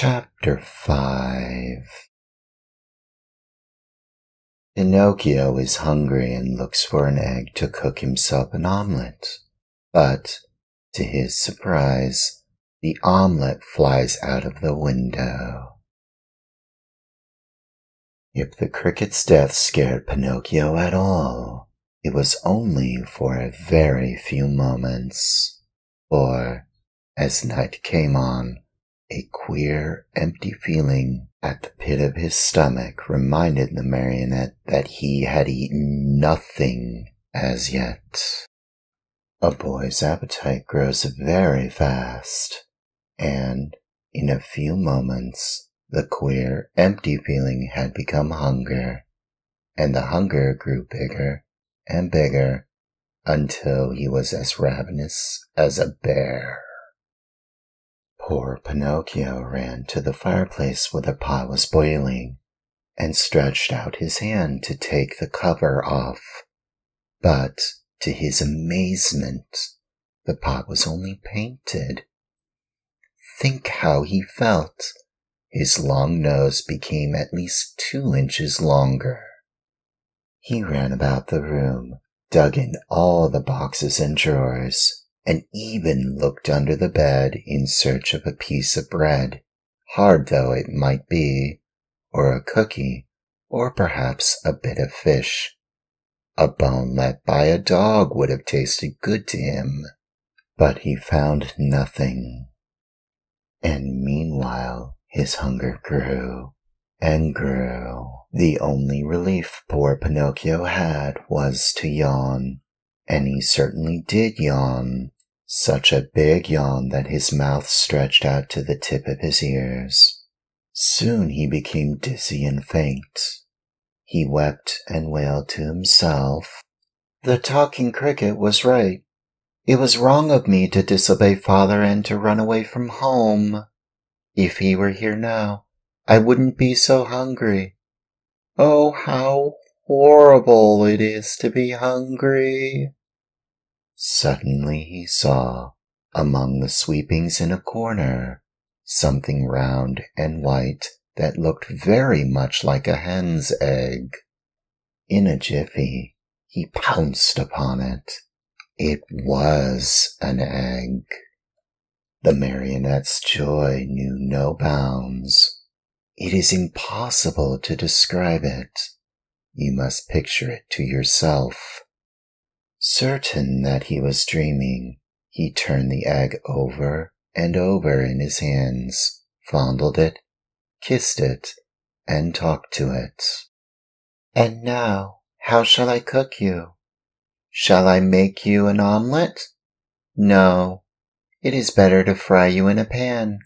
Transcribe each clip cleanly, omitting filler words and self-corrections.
Chapter 5. Pinocchio is hungry and looks for an egg to cook himself an omelette. But, to his surprise, the omelette flies out of the window. If the cricket's death scared Pinocchio at all, it was only for a very few moments. For, as night came on, a queer, empty feeling at the pit of his stomach reminded the marionette that he had eaten nothing as yet. A boy's appetite grows very fast, and in a few moments the queer, empty feeling had become hunger, and the hunger grew bigger and bigger until he was as ravenous as a bear. Poor Pinocchio ran to the fireplace where the pot was boiling and stretched out his hand to take the cover off. But, to his amazement, the pot was only painted. Think how he felt. His long nose became at least 2 inches longer. He ran about the room, dug in all the boxes and drawers, and even looked under the bed in search of a piece of bread, hard though it might be, or a cookie, or perhaps a bit of fish. A bone let by a dog would have tasted good to him, but he found nothing. And meanwhile his hunger grew and grew. The only relief poor Pinocchio had was to yawn, and he certainly did yawn. Such a big yawn that his mouth stretched out to the tip of his ears. Soon he became dizzy and faint. He wept and wailed to himself. The talking cricket was right. It was wrong of me to disobey father and to run away from home. If he were here now, I wouldn't be so hungry. Oh, how horrible it is to be hungry. Suddenly he saw, among the sweepings in a corner, something round and white that looked very much like a hen's egg. In a jiffy, he pounced upon it. It was an egg. The marionette's joy knew no bounds. It is impossible to describe it. You must picture it to yourself. Certain that he was dreaming, he turned the egg over and over in his hands, fondled it, kissed it, and talked to it. And now, how shall I cook you? Shall I make you an omelette? No, it is better to fry you in a pan.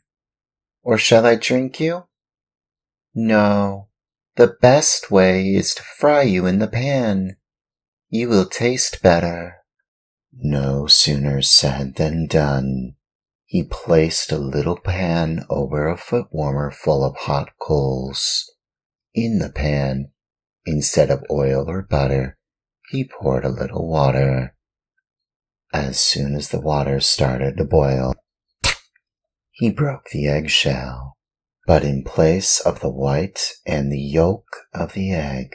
Or shall I drink you? No, the best way is to fry you in the pan. You will taste better. No sooner said than done. He placed a little pan over a foot warmer full of hot coals. In the pan, instead of oil or butter, he poured a little water. As soon as the water started to boil, he broke the eggshell. But in place of the white and the yolk of the egg,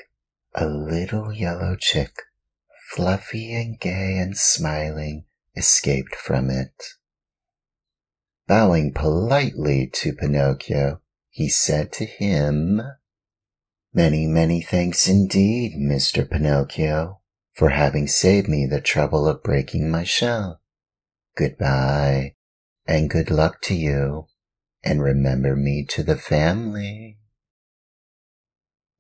a little yellow chick, fluffy and gay and smiling, escaped from it. Bowing politely to Pinocchio, he said to him, "Many, many thanks indeed, Mr. Pinocchio, for having saved me the trouble of breaking my shell. Goodbye, and good luck to you, and remember me to the family."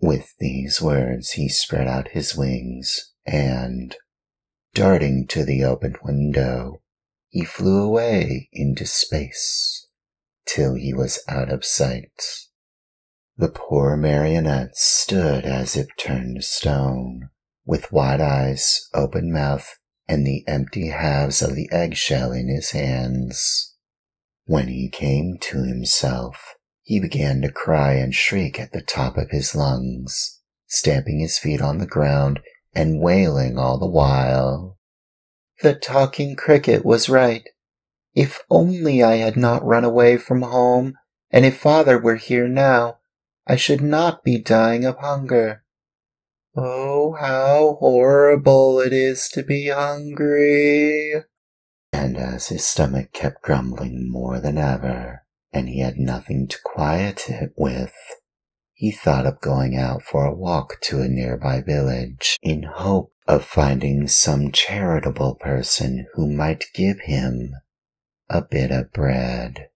With these words he spread out his wings, and, darting to the open window, he flew away into space, till he was out of sight. The poor marionette stood as if turned to stone, with wide eyes, open mouth, and the empty halves of the eggshell in his hands. When he came to himself, he began to cry and shriek at the top of his lungs, stamping his feet on the ground and wailing all the while. The talking cricket was right. If only I had not run away from home, and if Father were here now, I should not be dying of hunger. Oh, how horrible it is to be hungry!" And as his stomach kept grumbling more than ever, and he had nothing to quiet it with, he thought of going out for a walk to a nearby village in hope of finding some charitable person who might give him a bit of bread.